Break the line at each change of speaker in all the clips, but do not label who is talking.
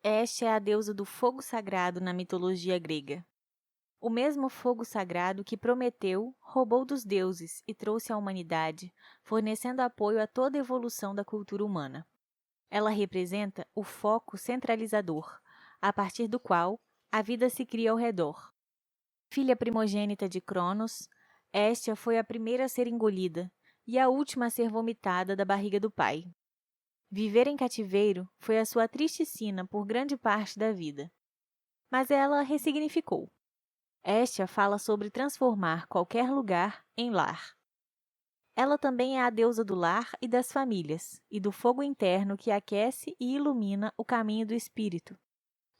Esta é a deusa do fogo sagrado na mitologia grega. O mesmo fogo sagrado que Prometeu roubou dos deuses e trouxe à humanidade, fornecendo apoio a toda a evolução da cultura humana. Ela representa o foco centralizador, a partir do qual a vida se cria ao redor. Filha primogênita de Cronos, Hestia foi a primeira a ser engolida e a última a ser vomitada da barriga do pai. Viver em cativeiro foi a sua triste sina por grande parte da vida. Mas ela ressignificou. Hestia fala sobre transformar qualquer lugar em lar. Ela também é a deusa do lar e das famílias, e do fogo interno que aquece e ilumina o caminho do espírito,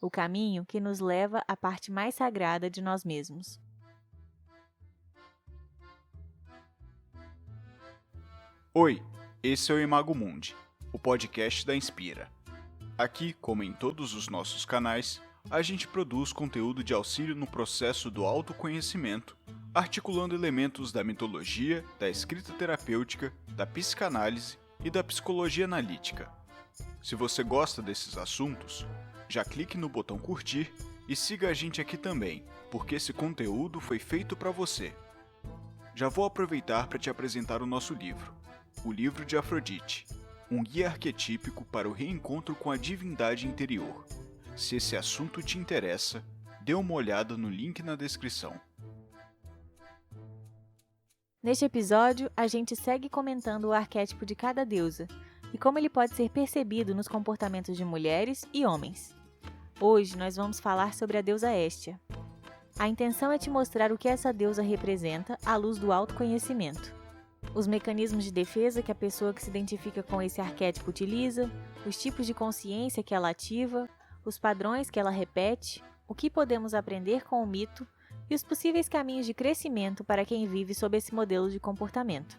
o caminho que nos leva à parte mais sagrada de nós mesmos.
Oi, esse é o Imago Mundi, o podcast da Inspira. Aqui, como em todos os nossos canais, a gente produz conteúdo de auxílio no processo do autoconhecimento, articulando elementos da mitologia, da escrita terapêutica, da psicanálise e da psicologia analítica. Se você gosta desses assuntos, já clique no botão curtir e siga a gente aqui também, porque esse conteúdo foi feito para você. Já vou aproveitar para te apresentar o nosso livro, O Livro de Afrodite, um guia arquetípico para o reencontro com a divindade interior. Se esse assunto te interessa, dê uma olhada no link na descrição.
Neste episódio, a gente segue comentando o arquétipo de cada deusa e como ele pode ser percebido nos comportamentos de mulheres e homens. Hoje nós vamos falar sobre a deusa Hestia. A intenção é te mostrar o que essa deusa representa à luz do autoconhecimento. Os mecanismos de defesa que a pessoa que se identifica com esse arquétipo utiliza, os tipos de consciência que ela ativa, os padrões que ela repete, o que podemos aprender com o mito e os possíveis caminhos de crescimento para quem vive sob esse modelo de comportamento.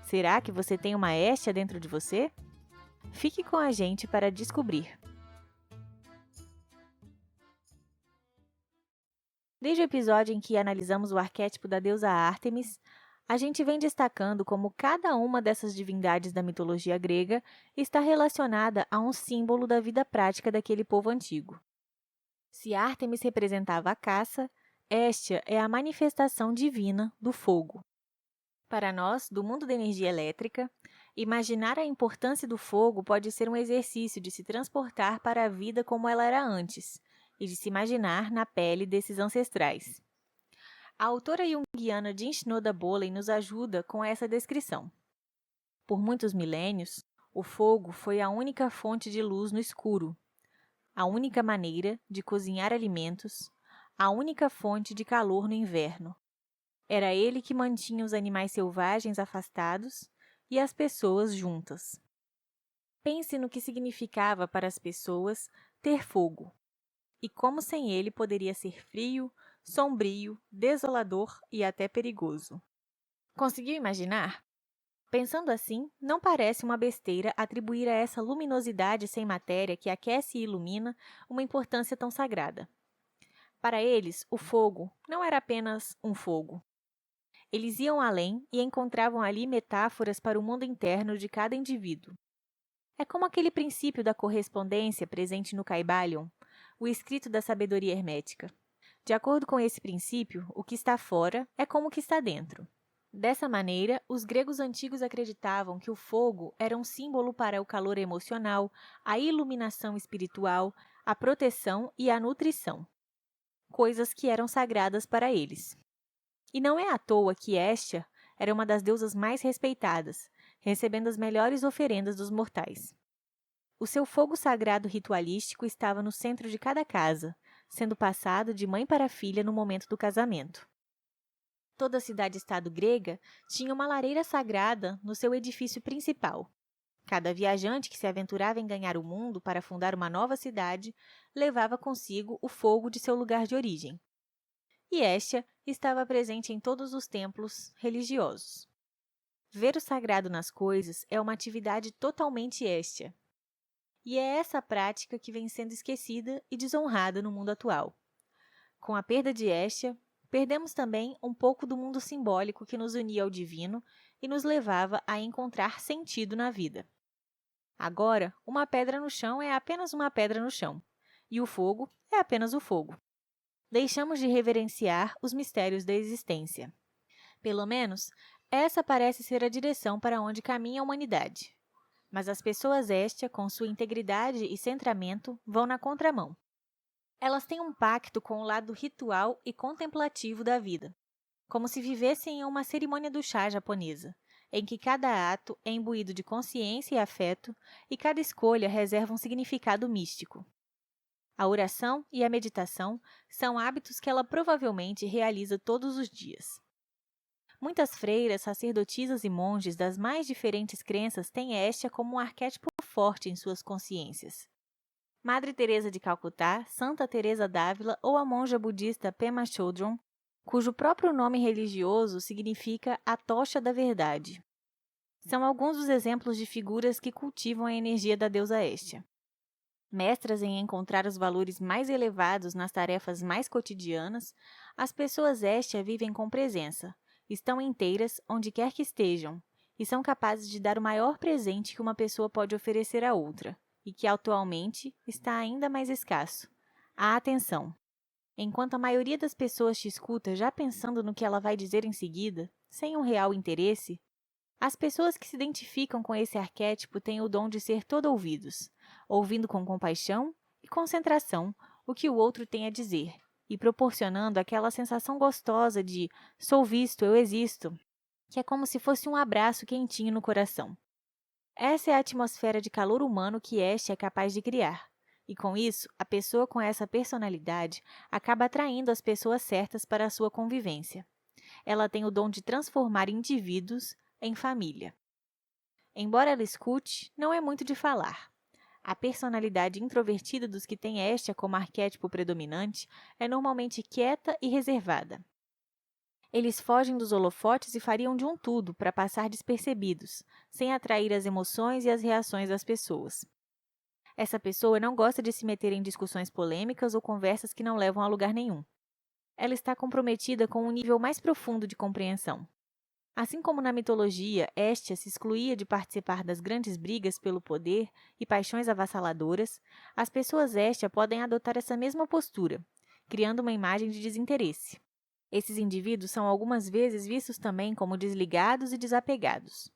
Será que você tem uma Hestia dentro de você? Fique com a gente para descobrir. Desde o episódio em que analisamos o arquétipo da deusa Ártemis, a gente vem destacando como cada uma dessas divindades da mitologia grega está relacionada a um símbolo da vida prática daquele povo antigo. Se Ártemis representava a caça, Hestia é a manifestação divina do fogo. Para nós, do mundo da energia elétrica, imaginar a importância do fogo pode ser um exercício de se transportar para a vida como ela era antes, e de se imaginar na pele desses ancestrais. A autora junguiana Jinshnoda Bolen nos ajuda com essa descrição. Por muitos milênios, o fogo foi a única fonte de luz no escuro, a única maneira de cozinhar alimentos, a única fonte de calor no inverno. Era ele que mantinha os animais selvagens afastados e as pessoas juntas. Pense no que significava para as pessoas ter fogo, e como sem ele poderia ser frio, sombrio, desolador e até perigoso. Conseguiu imaginar? Pensando assim, não parece uma besteira atribuir a essa luminosidade sem matéria que aquece e ilumina uma importância tão sagrada. Para eles, o fogo não era apenas um fogo. Eles iam além e encontravam ali metáforas para o mundo interno de cada indivíduo. É como aquele princípio da correspondência presente no Kybalion, o escrito da sabedoria hermética. De acordo com esse princípio, o que está fora é como o que está dentro. Dessa maneira, os gregos antigos acreditavam que o fogo era um símbolo para o calor emocional, a iluminação espiritual, a proteção e a nutrição. Coisas que eram sagradas para eles. E não é à toa que Hestia era uma das deusas mais respeitadas, recebendo as melhores oferendas dos mortais. O seu fogo sagrado ritualístico estava no centro de cada casa, sendo passado de mãe para filha no momento do casamento. Toda cidade-estado grega tinha uma lareira sagrada no seu edifício principal. Cada viajante que se aventurava em ganhar o mundo para fundar uma nova cidade levava consigo o fogo de seu lugar de origem. E Hestia estava presente em todos os templos religiosos. Ver o sagrado nas coisas é uma atividade totalmente Hestia. E é essa prática que vem sendo esquecida e desonrada no mundo atual. Com a perda de Hestia, perdemos também um pouco do mundo simbólico que nos unia ao divino e nos levava a encontrar sentido na vida. Agora, uma pedra no chão é apenas uma pedra no chão. e o fogo é apenas o fogo. Deixamos de reverenciar os mistérios da existência. Pelo menos, essa parece ser a direção para onde caminha a humanidade. Mas as pessoas Hestia, com sua integridade e centramento, vão na contramão. Elas têm um pacto com o lado ritual e contemplativo da vida, como se vivessem em uma cerimônia do chá japonesa, em que cada ato é imbuído de consciência e afeto e cada escolha reserva um significado místico. A oração e a meditação são hábitos que ela provavelmente realiza todos os dias. Muitas freiras, sacerdotisas e monges das mais diferentes crenças têm Hestia como um arquétipo forte em suas consciências. Madre Teresa de Calcutá, Santa Teresa d'Ávila ou a monja budista Pema Chodron, cujo próprio nome religioso significa a tocha da verdade. São alguns dos exemplos de figuras que cultivam a energia da deusa Hestia. Mestras em encontrar os valores mais elevados nas tarefas mais cotidianas, as pessoas Hestia vivem com presença, estão inteiras onde quer que estejam, e são capazes de dar o maior presente que uma pessoa pode oferecer a outra, e que atualmente está ainda mais escasso: a atenção. Enquanto a maioria das pessoas te escuta já pensando no que ela vai dizer em seguida, sem um real interesse, as pessoas que se identificam com esse arquétipo têm o dom de ser todo-ouvidos, ouvindo com compaixão e concentração o que o outro tem a dizer, e proporcionando aquela sensação gostosa de "sou visto, eu existo", que é como se fosse um abraço quentinho no coração. Essa é a atmosfera de calor humano que Hestia é capaz de criar, e com isso, a pessoa com essa personalidade acaba atraindo as pessoas certas para a sua convivência. Ela tem o dom de transformar indivíduos em família. Embora ela escute, não é muito de falar. A personalidade introvertida dos que têm Hestia como arquétipo predominante é normalmente quieta e reservada. Eles fogem dos holofotes e fariam de um tudo para passar despercebidos, sem atrair as emoções e as reações das pessoas. Essa pessoa não gosta de se meter em discussões polêmicas ou conversas que não levam a lugar nenhum. Ela está comprometida com um nível mais profundo de compreensão. Assim como na mitologia, Hestia se excluía de participar das grandes brigas pelo poder e paixões avassaladoras, as pessoas Hestia podem adotar essa mesma postura, criando uma imagem de desinteresse. Esses indivíduos são algumas vezes vistos também como desligados e desapegados.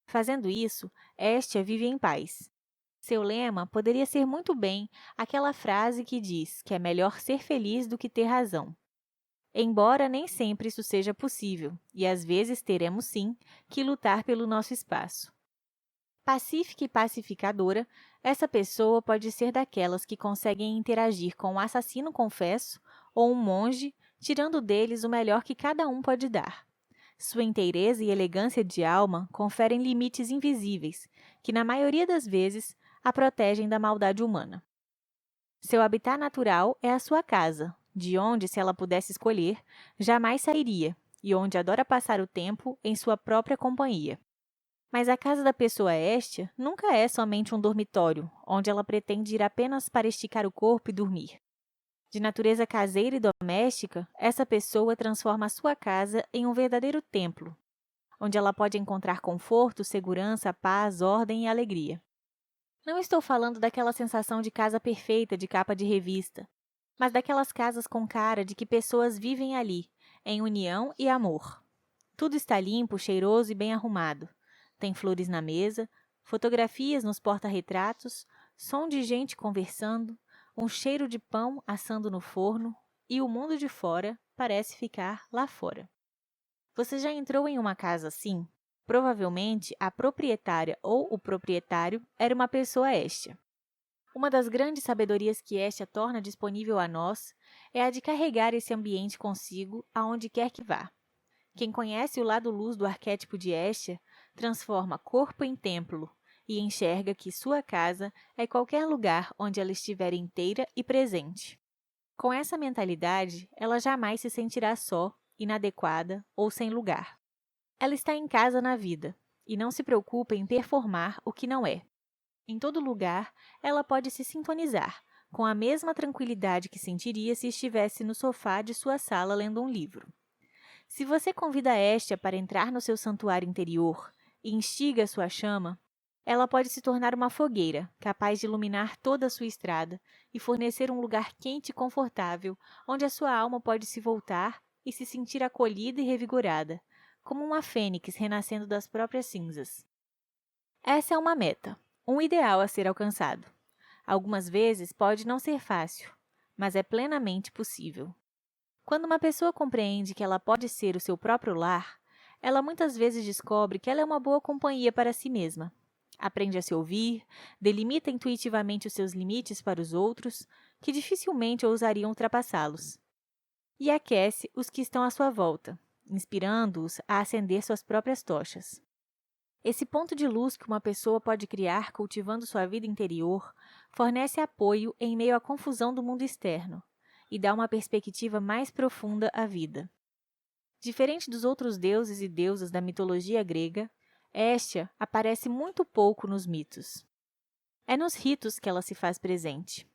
Fazendo isso, Hestia vive em paz. Seu lema poderia ser muito bem aquela frase que diz que é melhor ser feliz do que ter razão. Embora nem sempre isso seja possível, e às vezes teremos sim que lutar pelo nosso espaço. Pacífica e pacificadora, essa pessoa pode ser daquelas que conseguem interagir com um assassino confesso ou um monge, tirando deles o melhor que cada um pode dar. Sua inteireza e elegância de alma conferem limites invisíveis, que na maioria das vezes a protegem da maldade humana. Seu habitat natural é a sua casa, de onde, se ela pudesse escolher, jamais sairia, e onde adora passar o tempo em sua própria companhia. Mas a casa da pessoa Hestia nunca é somente um dormitório, onde ela pretende ir apenas para esticar o corpo e dormir. De natureza caseira e doméstica, essa pessoa transforma a sua casa em um verdadeiro templo, onde ela pode encontrar conforto, segurança, paz, ordem e alegria. Não estou falando daquela sensação de casa perfeita de capa de revista, mas daquelas casas com cara de que pessoas vivem ali, em união e amor. Tudo está limpo, cheiroso e bem arrumado. Tem flores na mesa, fotografias nos porta-retratos, som de gente conversando, um cheiro de pão assando no forno e o mundo de fora parece ficar lá fora. Você já entrou em uma casa assim? Provavelmente a proprietária ou o proprietário era uma pessoa Hestia. Uma das grandes sabedorias que Hestia torna disponível a nós é a de carregar esse ambiente consigo aonde quer que vá. Quem conhece o lado luz do arquétipo de Hestia transforma corpo em templo e enxerga que sua casa é qualquer lugar onde ela estiver inteira e presente. Com essa mentalidade, ela jamais se sentirá só, inadequada ou sem lugar. Ela está em casa na vida e não se preocupa em performar o que não é. Em todo lugar, ela pode se sintonizar, com a mesma tranquilidade que sentiria se estivesse no sofá de sua sala lendo um livro. Se você convida Hestia para entrar no seu santuário interior e instiga sua chama, Ela pode se tornar uma fogueira, capaz de iluminar toda a sua estrada e fornecer um lugar quente e confortável, onde a sua alma pode se voltar e se sentir acolhida e revigorada, como uma fênix renascendo das próprias cinzas. Essa é uma meta, um ideal a ser alcançado. Algumas vezes pode não ser fácil, mas é plenamente possível. Quando uma pessoa compreende que ela pode ser o seu próprio lar, ela muitas vezes descobre que ela é uma boa companhia para si mesma. Aprende a se ouvir, delimita intuitivamente os seus limites para os outros, que dificilmente ousariam ultrapassá-los, e aquece os que estão à sua volta, inspirando-os a acender suas próprias tochas. Esse ponto de luz que uma pessoa pode criar cultivando sua vida interior fornece apoio em meio à confusão do mundo externo e dá uma perspectiva mais profunda à vida. Diferente dos outros deuses e deusas da mitologia grega, Hestia aparece muito pouco nos mitos. É nos ritos que ela se faz presente,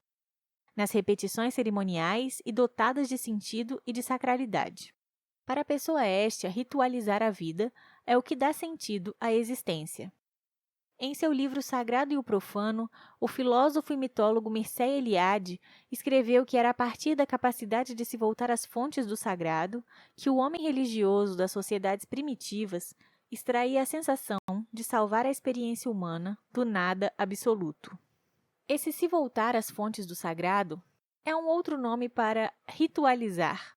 nas repetições cerimoniais e dotadas de sentido e de sacralidade. Para a pessoa Hestia, ritualizar a vida é o que dá sentido à existência. Em seu livro Sagrado e o Profano, o filósofo e mitólogo Mircea Eliade escreveu que era a partir da capacidade de se voltar às fontes do sagrado que o homem religioso das sociedades primitivas extraía a sensação de salvar a experiência humana do nada absoluto. Esse se voltar às fontes do sagrado é um outro nome para ritualizar.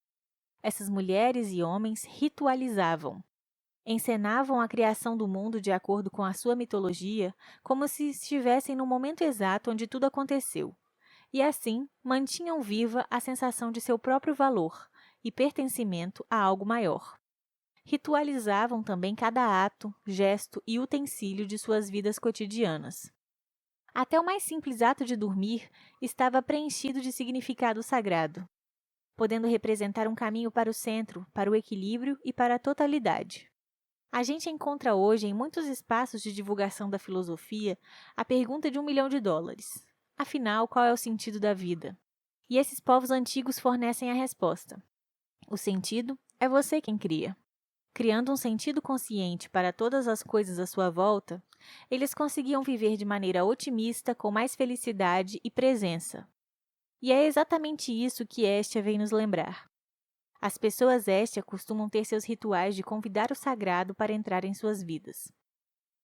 Essas mulheres e homens ritualizavam. Encenavam a criação do mundo de acordo com a sua mitologia, como se estivessem no momento exato onde tudo aconteceu, e assim mantinham viva a sensação de seu próprio valor e pertencimento a algo maior. Ritualizavam também cada ato, gesto e utensílio de suas vidas cotidianas. Até o mais simples ato de dormir estava preenchido de significado sagrado, podendo representar um caminho para o centro, para o equilíbrio e para a totalidade. A gente encontra hoje, em muitos espaços de divulgação da filosofia, a pergunta de $1 milhão. Afinal, qual é o sentido da vida? E esses povos antigos fornecem a resposta. O sentido é você quem cria. Criando um sentido consciente para todas as coisas à sua volta, eles conseguiam viver de maneira otimista, com mais felicidade e presença. E é exatamente isso que Hestia vem nos lembrar. As pessoas Hestia costumam ter seus rituais de convidar o sagrado para entrar em suas vidas.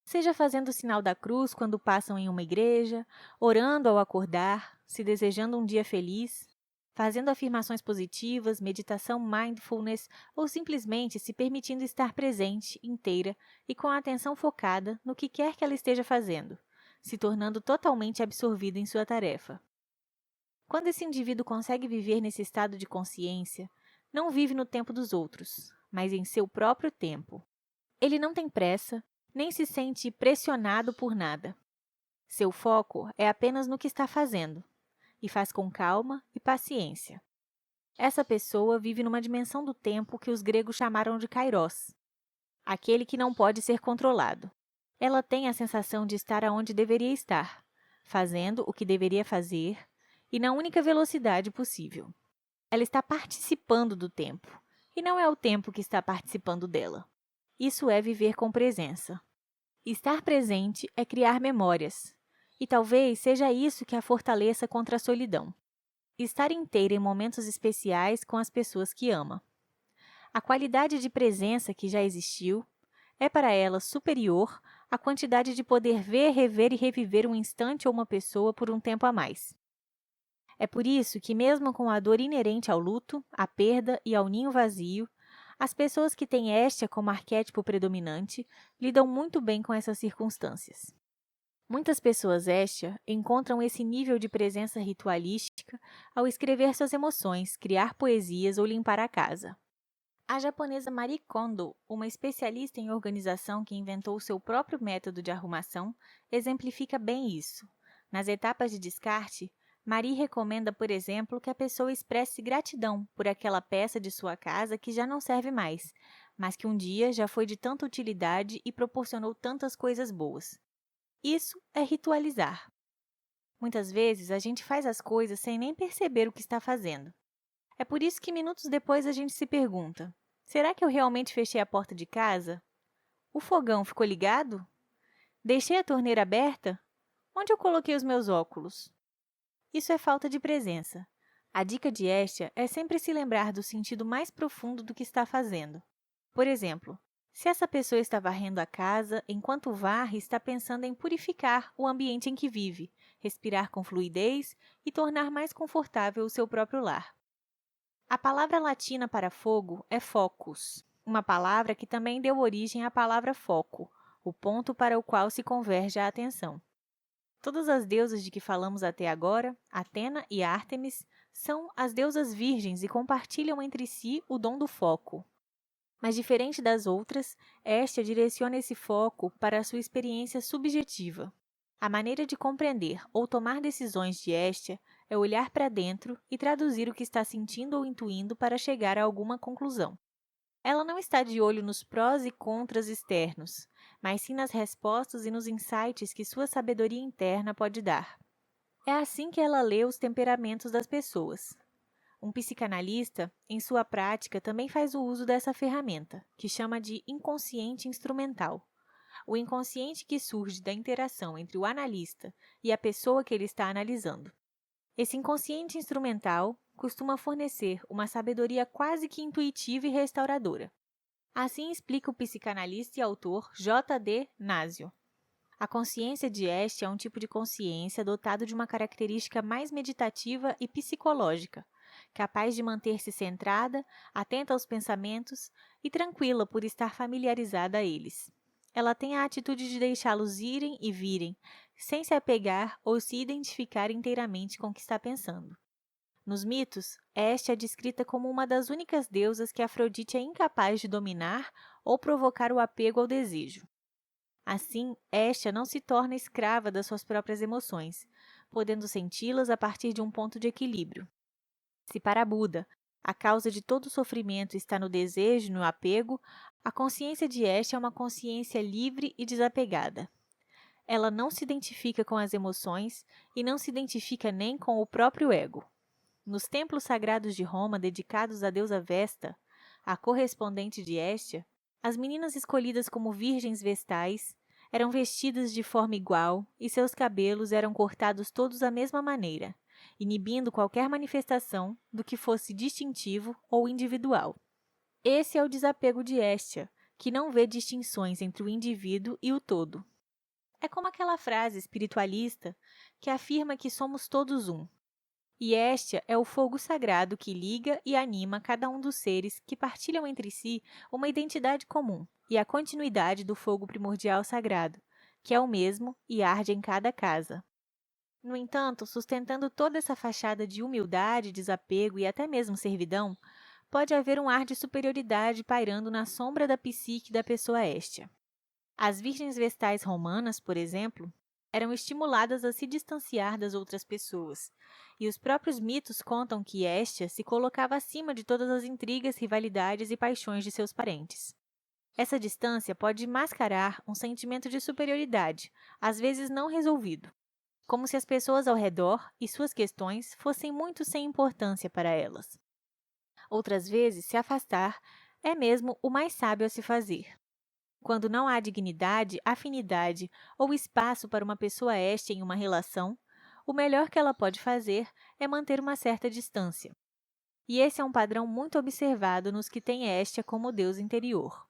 Seja fazendo o sinal da cruz quando passam em uma igreja, orando ao acordar, se desejando um dia feliz, fazendo afirmações positivas, meditação mindfulness ou simplesmente se permitindo estar presente, inteira e com a atenção focada no que quer que ela esteja fazendo, se tornando totalmente absorvida em sua tarefa. Quando esse indivíduo consegue viver nesse estado de consciência, não vive no tempo dos outros, mas em seu próprio tempo. Ele não tem pressa, nem se sente pressionado por nada. Seu foco é apenas no que está fazendo, e faz com calma e paciência. Essa pessoa vive numa dimensão do tempo que os gregos chamaram de kairos, aquele que não pode ser controlado. Ela tem a sensação de estar aonde deveria estar, fazendo o que deveria fazer e na única velocidade possível. Ela está participando do tempo, e não é o tempo que está participando dela. Isso é viver com presença. Estar presente é criar memórias, e talvez seja isso que a fortaleça contra a solidão. Estar inteira em momentos especiais com as pessoas que ama. A qualidade de presença que já existiu é para ela superior à quantidade de poder ver, rever e reviver um instante ou uma pessoa por um tempo a mais. É por isso que, mesmo com a dor inerente ao luto, à perda e ao ninho vazio, as pessoas que têm Hestia como arquétipo predominante lidam muito bem com essas circunstâncias. Muitas pessoas Hestia encontram esse nível de presença ritualística ao escrever suas emoções, criar poesias ou limpar a casa. A japonesa Marie Kondo, uma especialista em organização que inventou seu próprio método de arrumação, exemplifica bem isso. Nas etapas de descarte, Marie recomenda, por exemplo, que a pessoa expresse gratidão por aquela peça de sua casa que já não serve mais, mas que um dia já foi de tanta utilidade e proporcionou tantas coisas boas. Isso é ritualizar. Muitas vezes a gente faz as coisas sem nem perceber o que está fazendo. É por isso que minutos depois a gente se pergunta: será que eu realmente fechei a porta de casa? O fogão ficou ligado? Deixei a torneira aberta? Onde eu coloquei os meus óculos? Isso é falta de presença. A dica de Hestia é sempre se lembrar do sentido mais profundo do que está fazendo. Por exemplo, se essa pessoa está varrendo a casa, enquanto varre, está pensando em purificar o ambiente em que vive, respirar com fluidez e tornar mais confortável o seu próprio lar. A palavra latina para fogo é focus, uma palavra que também deu origem à palavra foco, o ponto para o qual se converge a atenção. Todas as deusas de que falamos até agora, Atena e Ártemis, são as deusas virgens e compartilham entre si o dom do foco. Mas diferente das outras, Hestia direciona esse foco para a sua experiência subjetiva. A maneira de compreender ou tomar decisões de Hestia é olhar para dentro e traduzir o que está sentindo ou intuindo para chegar a alguma conclusão. Ela não está de olho nos prós e contras externos, mas sim nas respostas e nos insights que sua sabedoria interna pode dar. É assim que ela lê os temperamentos das pessoas. Um psicanalista, em sua prática, também faz o uso dessa ferramenta, que chama de inconsciente instrumental. O inconsciente que surge da interação entre o analista e a pessoa que ele está analisando. Esse inconsciente instrumental costuma fornecer uma sabedoria quase que intuitiva e restauradora. Assim explica o psicanalista e autor J.D. Nasio. A consciência de Hestia é um tipo de consciência dotado de uma característica mais meditativa e psicológica, capaz de manter-se centrada, atenta aos pensamentos e tranquila por estar familiarizada a eles. Ela tem a atitude de deixá-los irem e virem, sem se apegar ou se identificar inteiramente com o que está pensando. Nos mitos, Hestia é descrita como uma das únicas deusas que Afrodite é incapaz de dominar ou provocar o apego ao desejo. Assim, Hestia não se torna escrava das suas próprias emoções, podendo senti-las a partir de um ponto de equilíbrio. Se para Buda, a causa de todo sofrimento está no desejo e no apego, a consciência de Hestia é uma consciência livre e desapegada. Ela não se identifica com as emoções e não se identifica nem com o próprio ego. Nos templos sagrados de Roma dedicados à deusa Vesta, a correspondente de Hestia, as meninas escolhidas como virgens vestais eram vestidas de forma igual e seus cabelos eram cortados todos da mesma maneira, inibindo qualquer manifestação do que fosse distintivo ou individual. Esse é o desapego de Hestia, que não vê distinções entre o indivíduo e o todo. É como aquela frase espiritualista que afirma que somos todos um. E Hestia é o fogo sagrado que liga e anima cada um dos seres que partilham entre si uma identidade comum e a continuidade do fogo primordial sagrado, que é o mesmo e arde em cada casa. No entanto, sustentando toda essa fachada de humildade, desapego e até mesmo servidão, pode haver um ar de superioridade pairando na sombra da psique da pessoa Hestia. As virgens vestais romanas, por exemplo, eram estimuladas a se distanciar das outras pessoas, e os próprios mitos contam que Hestia se colocava acima de todas as intrigas, rivalidades e paixões de seus parentes. Essa distância pode mascarar um sentimento de superioridade, às vezes não resolvido, como se as pessoas ao redor e suas questões fossem muito sem importância para elas. Outras vezes, se afastar é mesmo o mais sábio a se fazer. Quando não há dignidade, afinidade ou espaço para uma pessoa Hestia em uma relação, o melhor que ela pode fazer é manter uma certa distância. E esse é um padrão muito observado nos que têm Hestia como deus interior.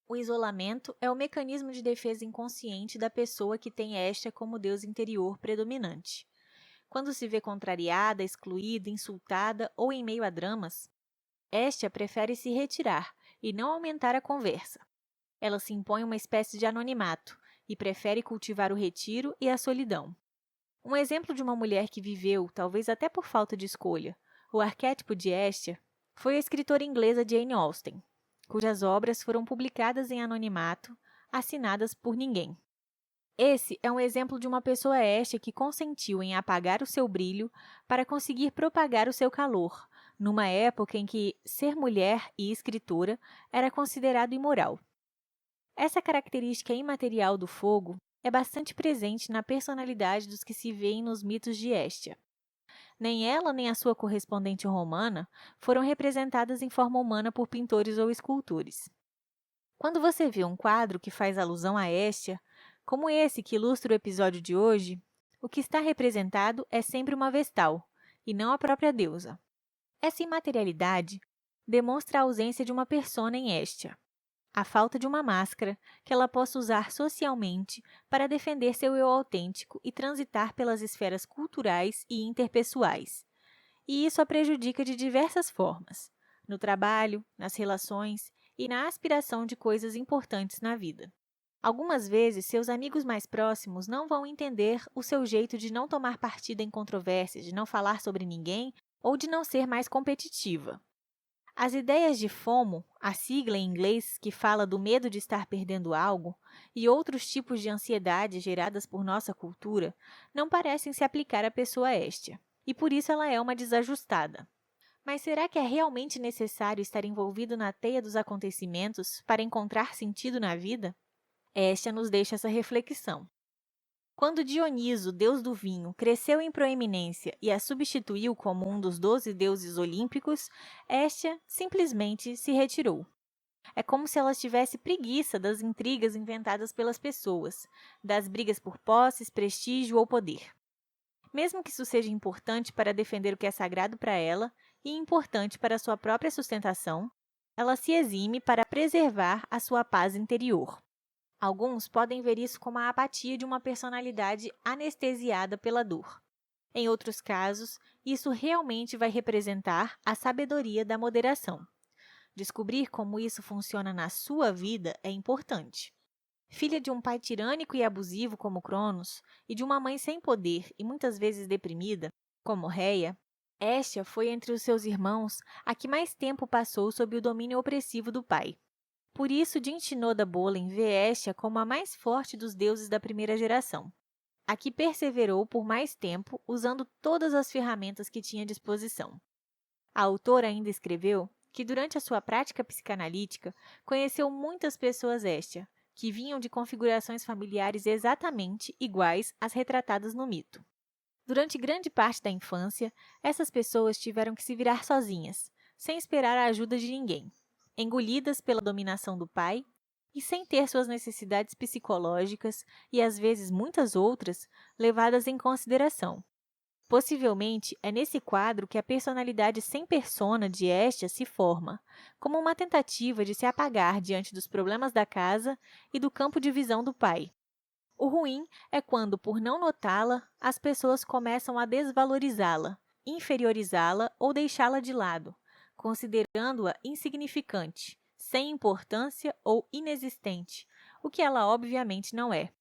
O isolamento é o mecanismo de defesa inconsciente da pessoa que tem Hestia como deus interior predominante. Quando se vê contrariada, excluída, insultada ou em meio a dramas, Hestia prefere se retirar e não aumentar a conversa. Ela se impõe uma espécie de anonimato e prefere cultivar o retiro e a solidão. Um exemplo de uma mulher que viveu, talvez até por falta de escolha, o arquétipo de Hestia foi a escritora inglesa Jane Austen, cujas obras foram publicadas em anonimato, assinadas por ninguém. Esse é um exemplo de uma pessoa Hestia que consentiu em apagar o seu brilho para conseguir propagar o seu calor, numa época em que ser mulher e escritora era considerado imoral. Essa característica imaterial do fogo é bastante presente na personalidade dos que se veem nos mitos de Hestia. Nem ela nem a sua correspondente romana foram representadas em forma humana por pintores ou escultores. Quando você vê um quadro que faz alusão a Hestia, Como esse que ilustra o episódio de hoje, o que está representado é sempre uma vestal, e não a própria deusa. Essa imaterialidade demonstra a ausência de uma persona em Hestia, a falta de uma máscara que ela possa usar socialmente para defender seu eu autêntico e transitar pelas esferas culturais e interpessoais. E isso a prejudica de diversas formas, no trabalho, nas relações e na aspiração de coisas importantes na vida. Algumas vezes, seus amigos mais próximos não vão entender o seu jeito de não tomar partido em controvérsias, de não falar sobre ninguém ou de não ser mais competitiva. As ideias de FOMO, a sigla em inglês que fala do medo de estar perdendo algo, e outros tipos de ansiedade geradas por nossa cultura, não parecem se aplicar à pessoa Hestia, e por isso ela é uma desajustada. Mas será que é realmente necessário estar envolvido na teia dos acontecimentos para encontrar sentido na vida? Hestia nos deixa essa reflexão. Quando Dioniso, deus do vinho, cresceu em proeminência e a substituiu como um dos 12 deuses olímpicos, Hestia simplesmente se retirou. É como se ela tivesse preguiça das intrigas inventadas pelas pessoas, das brigas por posses, prestígio ou poder. Mesmo que isso seja importante para defender o que é sagrado para ela e importante para sua própria sustentação, ela se exime para preservar a sua paz interior. Alguns podem ver isso como a apatia de uma personalidade anestesiada pela dor. Em outros casos, isso realmente vai representar a sabedoria da moderação. Descobrir como isso funciona na sua vida é importante. Filha de um pai tirânico e abusivo como Cronos, e de uma mãe sem poder e muitas vezes deprimida, como Reia, Hestia foi entre os seus irmãos a que mais tempo passou sob o domínio opressivo do pai. Por isso, Dinshinoda Bolen vê Hestia como a mais forte dos deuses da primeira geração, a que perseverou por mais tempo usando todas as ferramentas que tinha à disposição. A autora ainda escreveu que, durante a sua prática psicanalítica, conheceu muitas pessoas Hestia, que vinham de configurações familiares exatamente iguais às retratadas no mito. Durante grande parte da infância, essas pessoas tiveram que se virar sozinhas, sem esperar a ajuda de ninguém, engolidas pela dominação do pai e sem ter suas necessidades psicológicas e, às vezes, muitas outras, levadas em consideração. Possivelmente, é nesse quadro que a personalidade sem persona de Hestia se forma, como uma tentativa de se apagar diante dos problemas da casa e do campo de visão do pai. O ruim é quando, por não notá-la, as pessoas começam a desvalorizá-la, inferiorizá-la ou deixá-la de lado, considerando-a insignificante, sem importância ou inexistente, o que ela obviamente não é.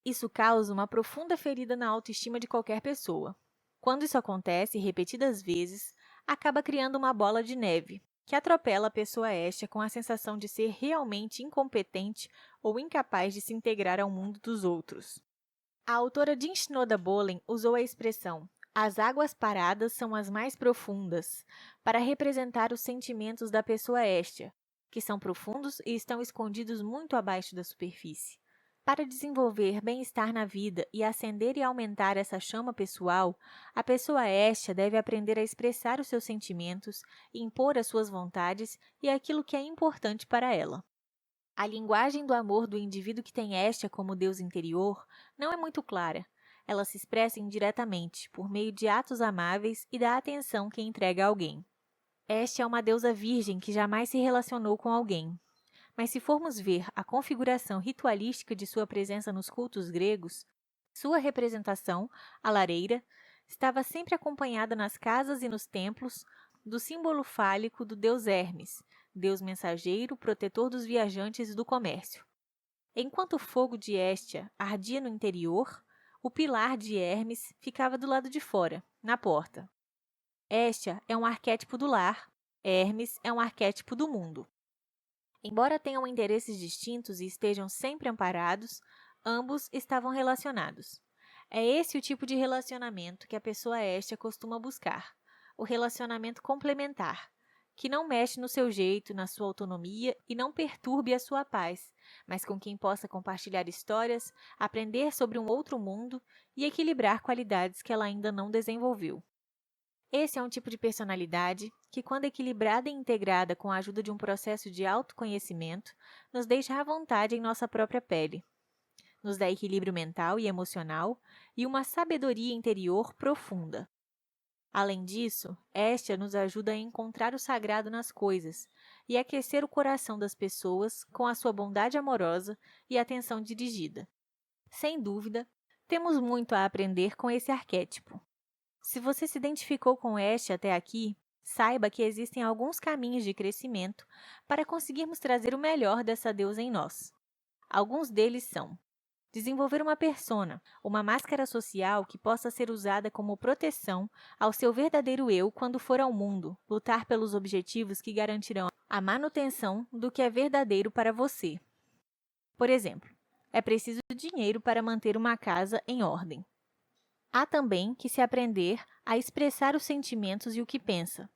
Isso causa uma profunda ferida na autoestima de qualquer pessoa. Quando isso acontece repetidas vezes, acaba criando uma bola de neve, que atropela a pessoa Hestia com a sensação de ser realmente incompetente ou incapaz de se integrar ao mundo dos outros. A autora Dinshinoda Bolen usou a expressão "as águas paradas são as mais profundas" para representar os sentimentos da pessoa Hestia, que são profundos e estão escondidos muito abaixo da superfície. Para desenvolver bem-estar na vida e acender e aumentar essa chama pessoal, a pessoa Hestia deve aprender a expressar os seus sentimentos, impor as suas vontades e aquilo que é importante para ela. A linguagem do amor do indivíduo que tem Hestia como deus interior não é muito clara. Ela se expressa indiretamente, por meio de atos amáveis e da atenção que entrega a alguém. Hestia é uma deusa virgem que jamais se relacionou com alguém. Mas se formos ver a configuração ritualística de sua presença nos cultos gregos, sua representação, a lareira, estava sempre acompanhada nas casas e nos templos do símbolo fálico do deus Hermes, deus mensageiro, protetor dos viajantes e do comércio. Enquanto o fogo de Hestia ardia no interior, o pilar de Hermes ficava do lado de fora, na porta. Hestia é um arquétipo do lar, Hermes é um arquétipo do mundo. Embora tenham interesses distintos e estejam sempre amparados, ambos estavam relacionados. É esse o tipo de relacionamento que a pessoa Hestia costuma buscar, o relacionamento complementar, que não mexe no seu jeito, na sua autonomia e não perturbe a sua paz, mas com quem possa compartilhar histórias, aprender sobre um outro mundo e equilibrar qualidades que ela ainda não desenvolveu. Esse é um tipo de personalidade que, quando equilibrada e integrada com a ajuda de um processo de autoconhecimento, nos deixa à vontade em nossa própria pele. nos dá equilíbrio mental e emocional e uma sabedoria interior profunda. Além disso, Hestia nos ajuda a encontrar o sagrado nas coisas e aquecer o coração das pessoas com a sua bondade amorosa e atenção dirigida. Sem dúvida, temos muito a aprender com esse arquétipo. Se você se identificou com Hestia até aqui, saiba que existem alguns caminhos de crescimento para conseguirmos trazer o melhor dessa deusa em nós. Alguns deles são: desenvolver uma persona, uma máscara social que possa ser usada como proteção ao seu verdadeiro eu quando for ao mundo, lutar pelos objetivos que garantirão a manutenção do que é verdadeiro para você. Por exemplo, é preciso dinheiro para manter uma casa em ordem. Há também que se aprender a expressar os sentimentos e o que pensa.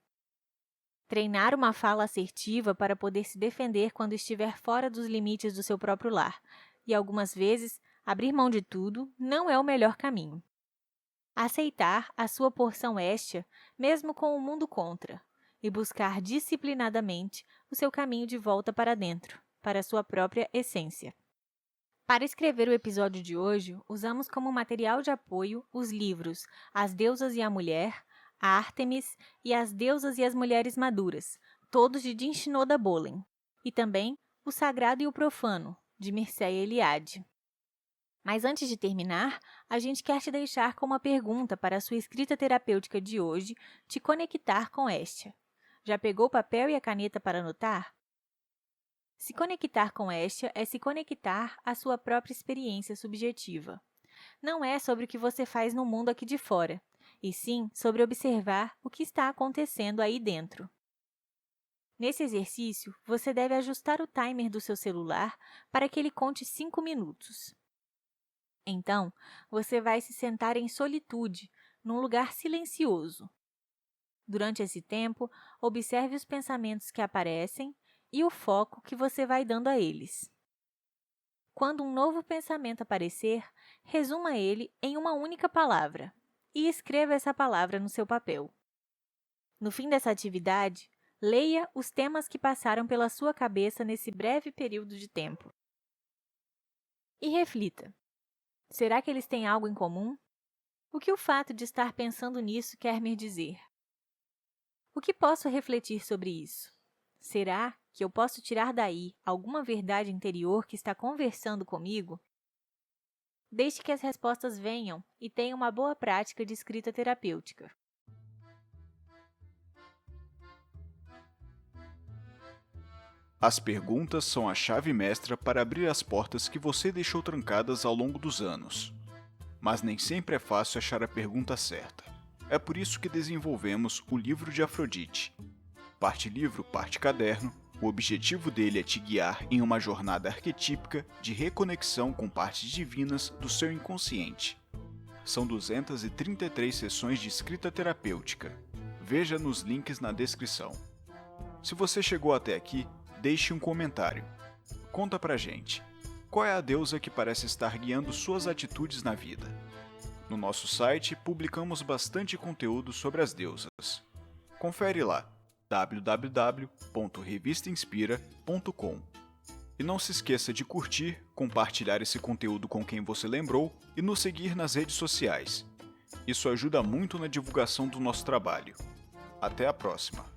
Treinar uma fala assertiva para poder se defender quando estiver fora dos limites do seu próprio lar, e algumas vezes, abrir mão de tudo não é o melhor caminho. Aceitar a sua porção Hestia, mesmo com o mundo contra, e buscar disciplinadamente o seu caminho de volta para dentro, para a sua própria essência. Para escrever o episódio de hoje, usamos como material de apoio os livros As Deusas e a Mulher, Ártemis e As Deusas e as Mulheres Maduras, todos de Jean Shinoda Bolen, e também O Sagrado e o Profano, de Mircea Eliade. Mas antes de terminar, a gente quer te deixar com uma pergunta para a sua escrita terapêutica de hoje te conectar com Hestia. Já pegou o papel e a caneta para anotar? Se conectar com Hestia é se conectar à sua própria experiência subjetiva. Não é sobre o que você faz no mundo aqui de fora, e sim sobre observar o que está acontecendo aí dentro. Nesse exercício, você deve ajustar o timer do seu celular para que ele conte 5 minutos. Então, você vai se sentar em solitude, num lugar silencioso. Durante esse tempo, observe os pensamentos que aparecem e o foco que você vai dando a eles. Quando um novo pensamento aparecer, resuma ele em uma única palavra e escreva essa palavra no seu papel. No fim dessa atividade, leia os temas que passaram pela sua cabeça nesse breve período de tempo. E reflita: será que eles têm algo em comum? O que o fato de estar pensando nisso quer me dizer? O que posso refletir sobre isso? Será que eu posso tirar daí alguma verdade interior que está conversando comigo? Deixe que as respostas venham e tenha uma boa prática de escrita terapêutica.
As perguntas são a chave mestra para abrir as portas que você deixou trancadas ao longo dos anos. Mas nem sempre é fácil achar a pergunta certa. É por isso que desenvolvemos o livro de Afrodite. Parte livro, parte caderno, o objetivo dele é te guiar em uma jornada arquetípica de reconexão com partes divinas do seu inconsciente. São 233 sessões de escrita terapêutica. Veja nos links na descrição. Se você chegou até aqui, deixe um comentário. Conta pra gente, qual é a deusa que parece estar guiando suas atitudes na vida? No nosso site, publicamos bastante conteúdo sobre as deusas. Confere lá, www.revistainspira.com. E não se esqueça de curtir, compartilhar esse conteúdo com quem você lembrou e nos seguir nas redes sociais. Isso ajuda muito na divulgação do nosso trabalho. Até a próxima!